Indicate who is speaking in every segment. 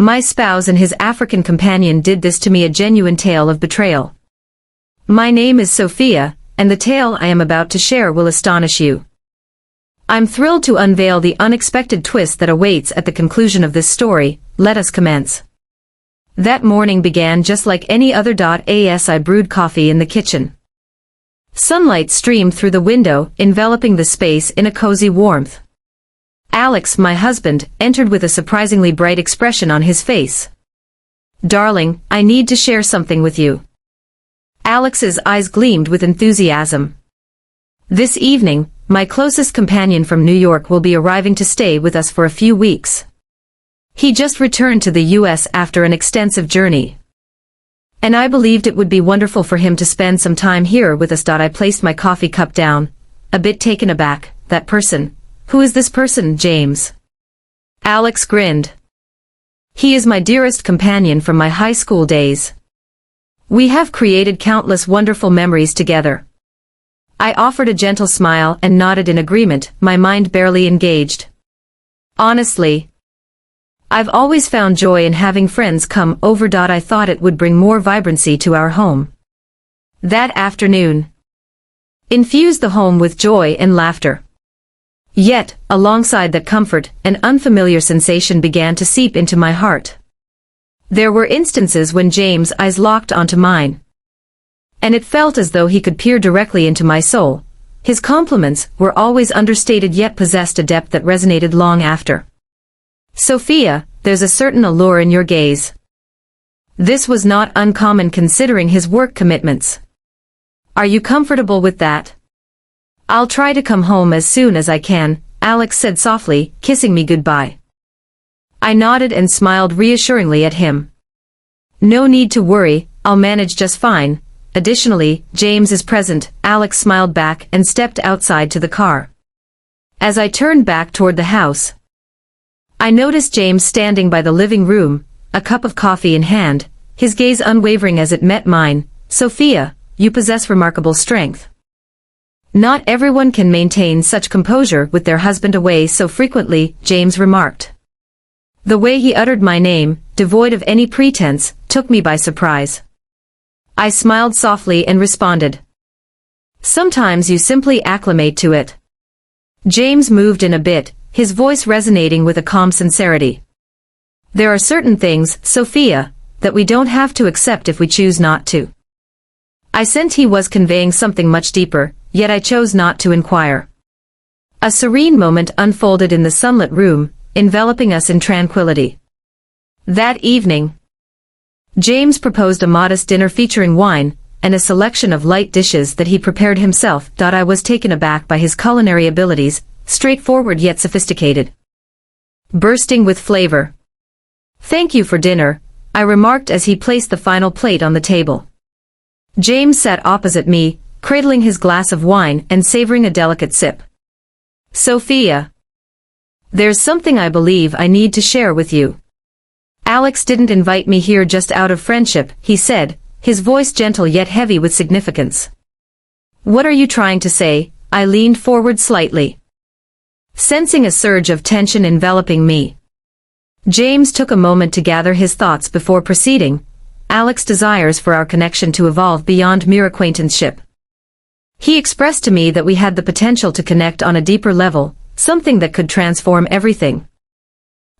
Speaker 1: My spouse and his African companion did this to me, a genuine tale of betrayal. My name is Sophia, and the tale I am about to share will astonish you. I'm thrilled to unveil the unexpected twist that awaits at the conclusion of this story. Let us commence. That morning began just like any other. As I brewed coffee in the kitchen. Sunlight streamed through the window, enveloping the space in a cozy warmth. Alex, my husband, entered with a surprisingly bright expression on his face. "Darling, I need to share something with you." Alex's eyes gleamed with enthusiasm. "This evening, my closest companion from New York will be arriving to stay with us for a few weeks. He just returned to the US after an extensive journey. And I believed it would be wonderful for him to spend some time here with us." I placed my coffee cup down, a bit taken aback. "That person? Who is this person, James?" Alex grinned. "He is my dearest companion from my high school days. We have created countless wonderful memories together." I offered a gentle smile and nodded in agreement, my mind barely engaged. "Honestly, I've always found joy in having friends come over. I thought it would bring more vibrancy to our home." That afternoon infused the home with joy and laughter. Yet, alongside that comfort, an unfamiliar sensation began to seep into my heart. There were instances when James' eyes locked onto mine, and it felt as though he could peer directly into my soul. His compliments were always understated yet possessed a depth that resonated long after. "Sophia, there's a certain allure in your gaze." This was not uncommon considering his work commitments. "Are you comfortable with that?" "I'll try to come home as soon as I can," Alex said softly, kissing me goodbye. I nodded and smiled reassuringly at him. "No need to worry, I'll manage just fine. Additionally, James is present." Alex smiled back and stepped outside to the car. As I turned back toward the house, I noticed James standing by the living room, a cup of coffee in hand, his gaze unwavering as it met mine. "Sophia, you possess remarkable strength. Not everyone can maintain such composure with their husband away so frequently," James remarked. The way he uttered my name, devoid of any pretense, took me by surprise. I smiled softly and responded, "Sometimes you simply acclimate to it." James moved in a bit, his voice resonating with a calm sincerity. "There are certain things, Sophia, that we don't have to accept if we choose not to." I sensed he was conveying something much deeper, yet I chose not to inquire. A serene moment unfolded in the sunlit room, enveloping us in tranquility. That evening, James proposed a modest dinner featuring wine and a selection of light dishes that he prepared himself. I was taken aback by his culinary abilities, straightforward yet sophisticated, bursting with flavor. "Thank you for dinner," I remarked as he placed the final plate on the table. James sat opposite me, cradling his glass of wine and savoring a delicate sip. "Sophia, there's something I believe I need to share with you. Alex didn't invite me here just out of friendship," he said, his voice gentle yet heavy with significance. "What are you trying to say?" I leaned forward slightly, sensing a surge of tension enveloping me. James took a moment to gather his thoughts before proceeding. "Alex desires for our connection to evolve beyond mere acquaintanceship. He expressed to me that we had the potential to connect on a deeper level, something that could transform everything."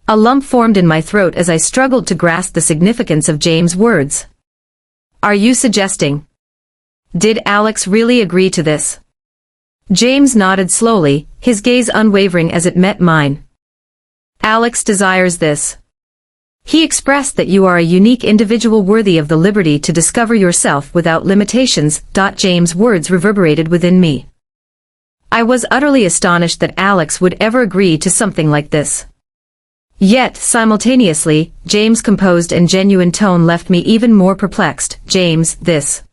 Speaker 1: A lump formed in my throat as I struggled to grasp the significance of James' words. "Are you suggesting? Did Alex really agree to this?" James nodded slowly, his gaze unwavering as it met mine. "Alex desires this. He expressed that you are a unique individual worthy of the liberty to discover yourself without limitations." James' words reverberated within me. I was utterly astonished that Alex would ever agree to something like this. Yet, simultaneously, James' composed and genuine tone left me even more perplexed. "James, this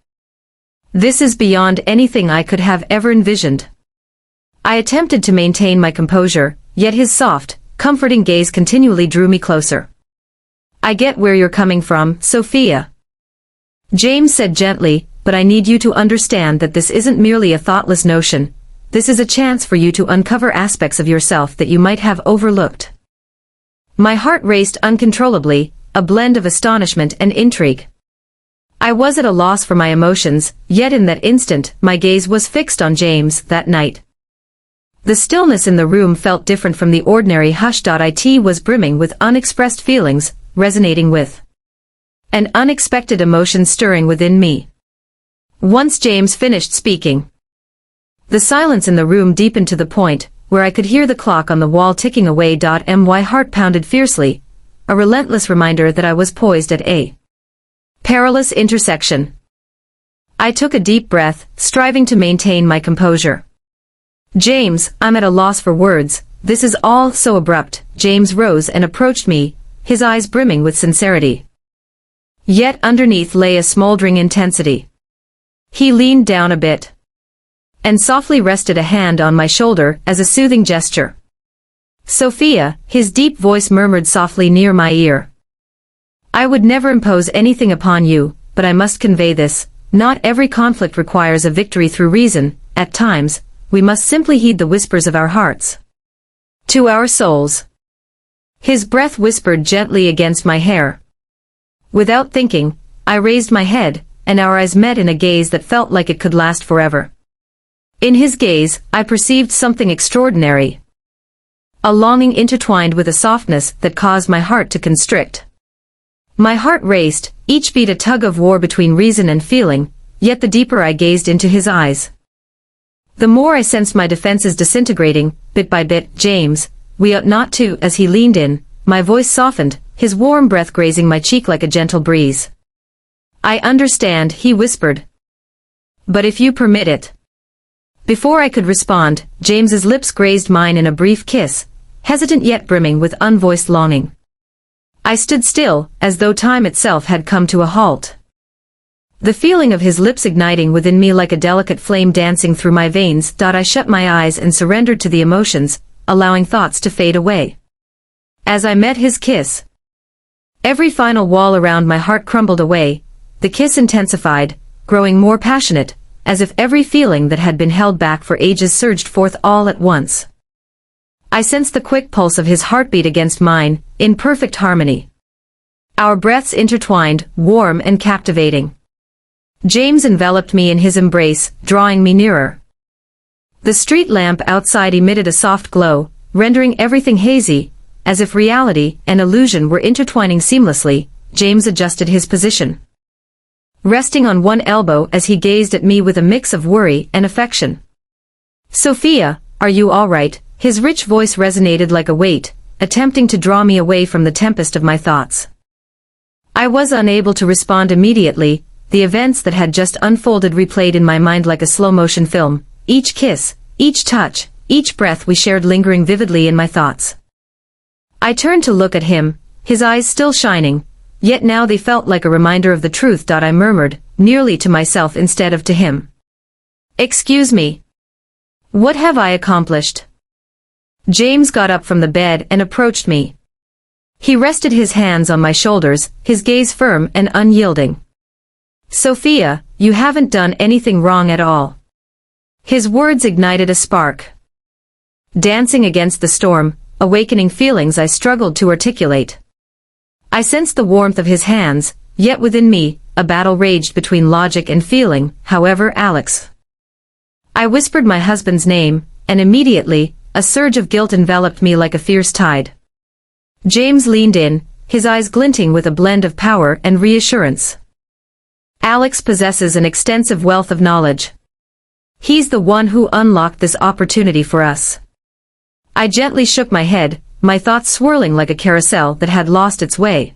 Speaker 1: is beyond anything I could have ever envisioned." I attempted to maintain my composure, yet his soft, comforting gaze continually drew me closer. "I get where you're coming from, Sophia," James said gently, "but I need you to understand that this isn't merely a thoughtless notion. This is a chance for you to uncover aspects of yourself that you might have overlooked." My heart raced uncontrollably, a blend of astonishment and intrigue. I was at a loss for my emotions, yet in that instant, my gaze was fixed on James that night. The stillness in the room felt different from the ordinary hush. It was brimming with unexpressed feelings, resonating with an unexpected emotion stirring within me. Once James finished speaking, the silence in the room deepened to the point where I could hear the clock on the wall ticking away. My heart pounded fiercely, a relentless reminder that I was poised at a perilous intersection. I took a deep breath, striving to maintain my composure. James, I'm at a loss for words, this is all so abrupt. James rose and approached me, his eyes brimming with sincerity. Yet underneath lay a smoldering intensity. He leaned down a bit and softly rested a hand on my shoulder as a soothing gesture. Sophia, his deep voice murmured softly near my ear. I would never impose anything upon you, but I must convey this. Not every conflict requires a victory through reason. At times, we must simply heed the whispers of our hearts to our souls. His breath whispered gently against my hair. Without thinking, I raised my head, and our eyes met in a gaze that felt like it could last forever. In his gaze, I perceived something extraordinary. A longing intertwined with a softness that caused my heart to constrict. My heart raced, each beat a tug of war between reason and feeling, yet the deeper I gazed into his eyes, the more I sensed my defenses disintegrating, bit by bit. James, we ought not to. As he leaned in, my voice softened, his warm breath grazing my cheek like a gentle breeze. I understand, he whispered. But if you permit it. Before I could respond, James's lips grazed mine in a brief kiss, hesitant yet brimming with unvoiced longing. I stood still, as though time itself had come to a halt. The feeling of his lips igniting within me like a delicate flame dancing through my veins. I shut my eyes and surrendered to the emotions, allowing thoughts to fade away. As I met his kiss, every final wall around my heart crumbled away. The kiss intensified, growing more passionate, as if every feeling that had been held back for ages surged forth all at once. I sensed the quick pulse of his heartbeat against mine, in perfect harmony. Our breaths intertwined, warm and captivating. James enveloped me in his embrace, drawing me nearer. The street lamp outside emitted a soft glow, rendering everything hazy, as if reality and illusion were intertwining seamlessly. James adjusted his position, resting on one elbow as he gazed at me with a mix of worry and affection. Sophia, are you all right? His rich voice resonated like a weight, attempting to draw me away from the tempest of my thoughts. I was unable to respond immediately. The events that had just unfolded replayed in my mind like a slow-motion film, each kiss, each touch, each breath we shared lingering vividly in my thoughts. I turned to look at him, his eyes still shining, yet now they felt like a reminder of the truth. I murmured, nearly to myself instead of to him. Excuse me. What have I accomplished? James got up from the bed and approached me. He rested his hands on my shoulders, his gaze firm and unyielding. Sophia, you haven't done anything wrong at all. His words ignited a spark, dancing against the storm, awakening feelings I struggled to articulate. I sensed the warmth of his hands, yet within me, a battle raged between logic and feeling. However, Alex. I whispered my husband's name, and immediately, a surge of guilt enveloped me like a fierce tide. James leaned in, his eyes glinting with a blend of power and reassurance. Alex possesses an extensive wealth of knowledge. He's the one who unlocked this opportunity for us. I gently shook my head, my thoughts swirling like a carousel that had lost its way.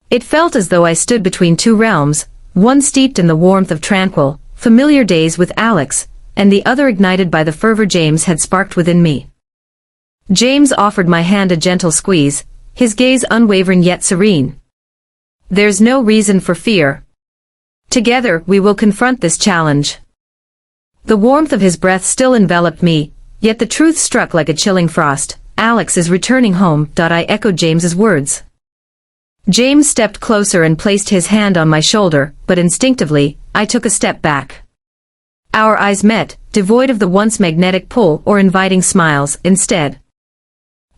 Speaker 1: It felt as though I stood between two realms, one steeped in the warmth of tranquil, familiar days with Alex, and the other ignited by the fervor James had sparked within me. James offered my hand a gentle squeeze, his gaze unwavering yet serene. There's no reason for fear. Together, we will confront this challenge. The warmth of his breath still enveloped me, yet the truth struck like a chilling frost. Alex is returning home. I echoed James's words. James stepped closer and placed his hand on my shoulder, but instinctively, I took a step back. Our eyes met, devoid of the once magnetic pull or inviting smiles. Instead,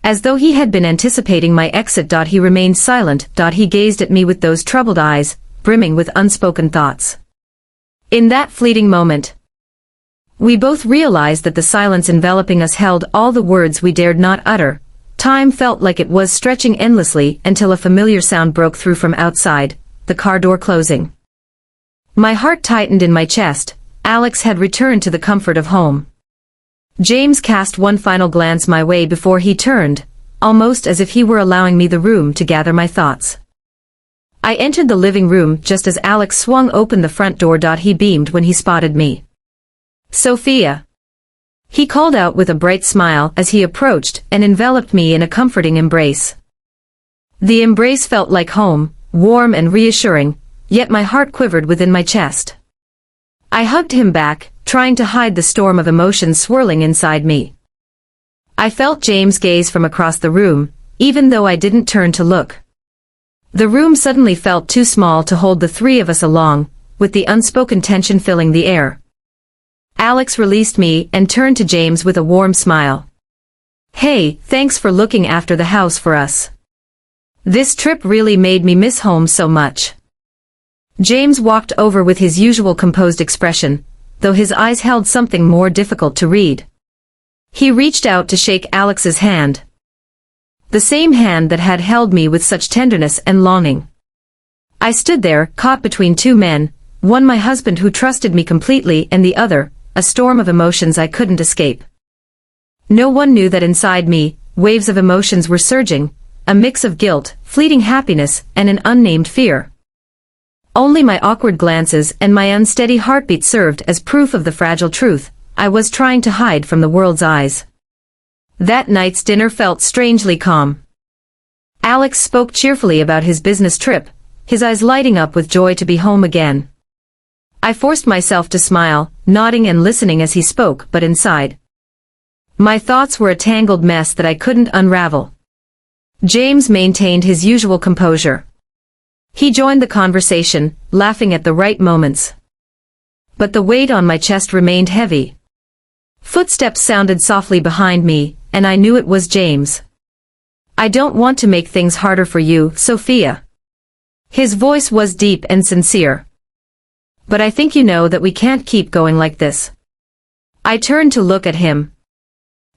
Speaker 1: As though he had been anticipating my exit. He remained silent. He gazed at me with those troubled eyes, brimming with unspoken thoughts. In that fleeting moment, we both realized that the silence enveloping us held all the words we dared not utter. Time felt like it was stretching endlessly until a familiar sound broke through from outside, the car door closing. My heart tightened in my chest. Alex had returned to the comfort of home. James cast one final glance my way before he turned, almost as if he were allowing me the room to gather my thoughts. I entered the living room just as Alex swung open the front door. He beamed when he spotted me. "Sophia," he called out with a bright smile as he approached and enveloped me in a comforting embrace. The embrace felt like home, warm and reassuring, yet my heart quivered within my chest. I hugged him back, trying to hide the storm of emotions swirling inside me. I felt James' gaze from across the room, even though I didn't turn to look. The room suddenly felt too small to hold the three of us along, with the unspoken tension filling the air. Alex released me and turned to James with a warm smile. "Hey, thanks for looking after the house for us. This trip really made me miss home so much." James walked over with his usual composed expression, though his eyes held something more difficult to read. He reached out to shake Alex's hand. The same hand that had held me with such tenderness and longing. I stood there, caught between two men, one my husband who trusted me completely and the other, a storm of emotions I couldn't escape. No one knew that inside me, waves of emotions were surging, a mix of guilt, fleeting happiness, and an unnamed fear. Only my awkward glances and my unsteady heartbeat served as proof of the fragile truth I was trying to hide from the world's eyes. That night's dinner felt strangely calm. Alex spoke cheerfully about his business trip, his eyes lighting up with joy to be home again. I forced myself to smile, nodding and listening as he spoke, but inside, my thoughts were a tangled mess that I couldn't unravel. James maintained his usual composure. He joined the conversation, laughing at the right moments. But the weight on my chest remained heavy. Footsteps sounded softly behind me, and I knew it was James. "I don't want to make things harder for you, Sophia." His voice was deep and sincere. "But I think you know that we can't keep going like this." I turned to look at him.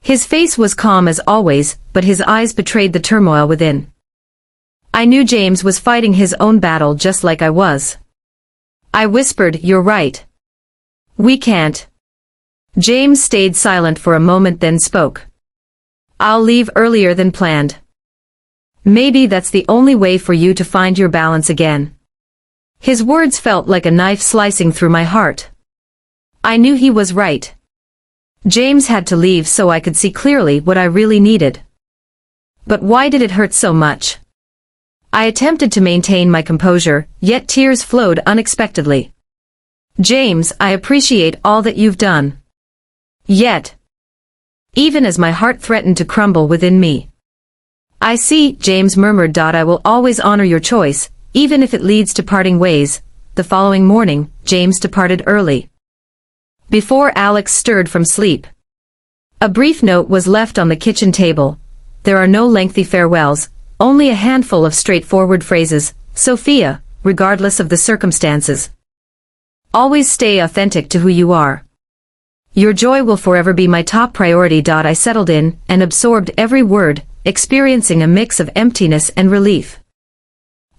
Speaker 1: His face was calm as always, but his eyes betrayed the turmoil within. I knew James was fighting his own battle just like I was. I whispered, "You're right. We can't." James stayed silent for a moment then spoke. "I'll leave earlier than planned. Maybe that's the only way for you to find your balance again." His words felt like a knife slicing through my heart. I knew he was right. James had to leave so I could see clearly what I really needed. But why did it hurt so much? I attempted to maintain my composure, yet tears flowed unexpectedly. "James, I appreciate all that you've done. Yet, even as my heart threatened to crumble within me. I see," James murmured. "I will always honor your choice, even if it leads to parting ways." The following morning, James departed early. Before Alex stirred from sleep, a brief note was left on the kitchen table. There are no lengthy farewells, only a handful of straightforward phrases. "Sophia, regardless of the circumstances, always stay authentic to who you are. Your joy will forever be my top priority." I settled in and absorbed every word, experiencing a mix of emptiness and relief.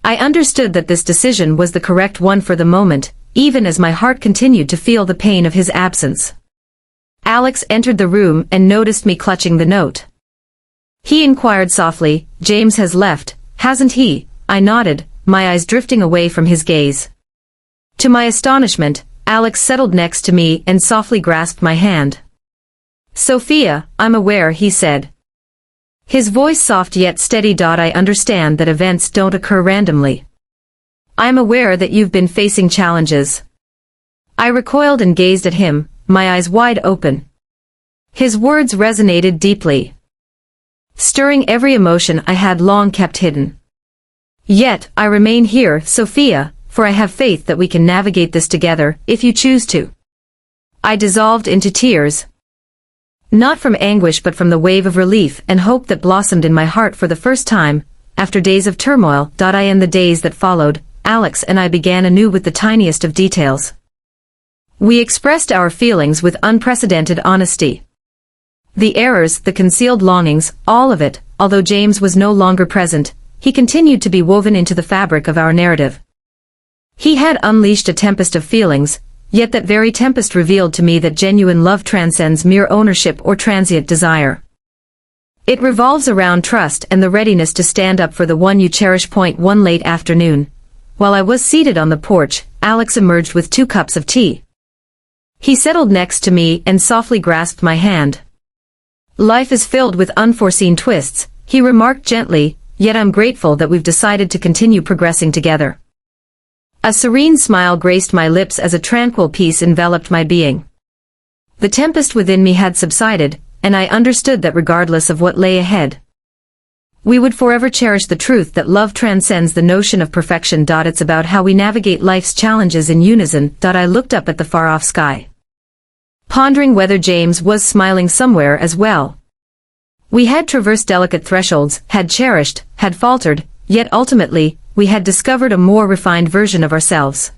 Speaker 1: I understood that this decision was the correct one for the moment, even as my heart continued to feel the pain of his absence. Alex entered the room and noticed me clutching the note. He inquired softly, "James has left, hasn't he?" I nodded, my eyes drifting away from his gaze. To my astonishment, Alex settled next to me and softly grasped my hand. "Sophia, I'm aware," he said. His voice soft yet steady. "I understand that events don't occur randomly. I'm aware that you've been facing challenges." I recoiled and gazed at him, my eyes wide open. His words resonated deeply, stirring every emotion I had long kept hidden. "Yet, I remain here, Sophia, for I have faith that we can navigate this together, if you choose to." I dissolved into tears. Not from anguish but from the wave of relief and hope that blossomed in my heart for the first time, after days of turmoil. In the days that followed, Alex and I began anew with the tiniest of details. We expressed our feelings with unprecedented honesty. The errors, the concealed longings, all of it, although James was no longer present, he continued to be woven into the fabric of our narrative. He had unleashed a tempest of feelings, yet that very tempest revealed to me that genuine love transcends mere ownership or transient desire. It revolves around trust and the readiness to stand up for the one you cherish. One late afternoon, while I was seated on the porch, Alex emerged with 2 cups of tea. He settled next to me and softly grasped my hand. "Life is filled with unforeseen twists," he remarked gently, "yet I'm grateful that we've decided to continue progressing together." A serene smile graced my lips as a tranquil peace enveloped my being. The tempest within me had subsided, and I understood that regardless of what lay ahead, we would forever cherish the truth that love transcends the notion of perfection. It's about how we navigate life's challenges in unison. I looked up at the far-off sky, pondering whether James was smiling somewhere as well. We had traversed delicate thresholds, had cherished, had faltered, yet ultimately, we had discovered a more refined version of ourselves.